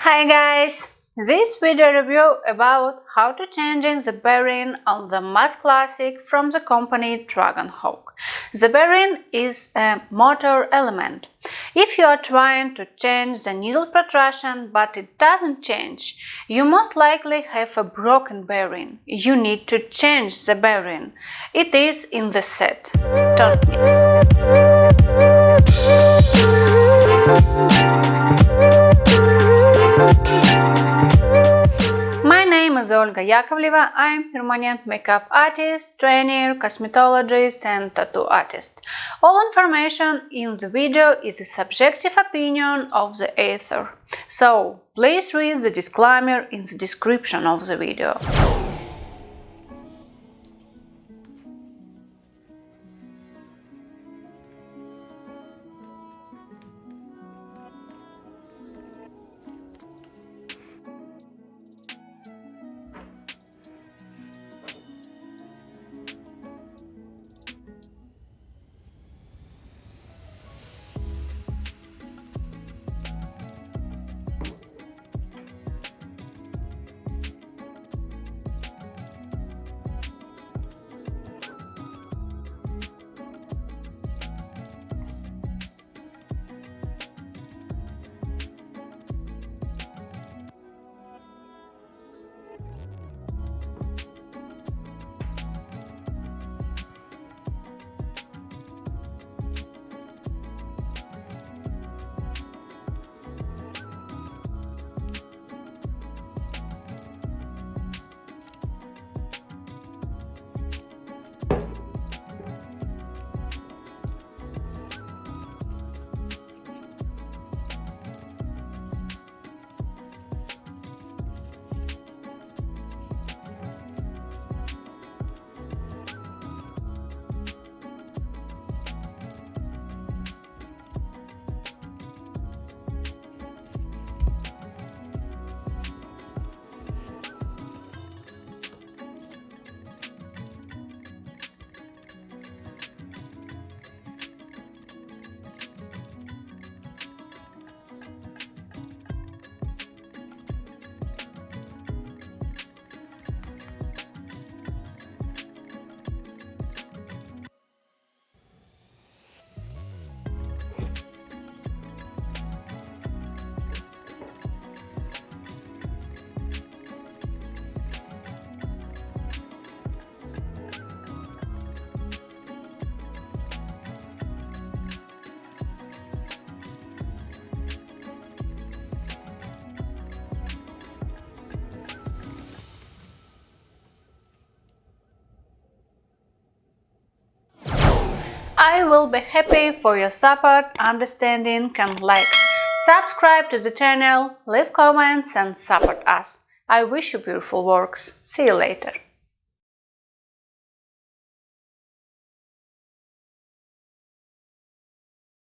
Hi guys! This video review about how to change the bearing on the Mast Classic from the company Dragonhawk. The bearing is a motor element. If you are trying to change the needle protrusion but it doesn't change, you most likely have a broken bearing. You need to change the bearing. It is in the set. Don't miss. My name is Olga Yakovleva. I am permanent makeup artist, trainer, cosmetologist and tattoo artist. All information in the video is the subjective opinion of the author. So, please read the disclaimer in the description of the video. I will be happy for your support, understanding and likes. Subscribe to the channel, leave comments and support us. I wish you beautiful works. See you later.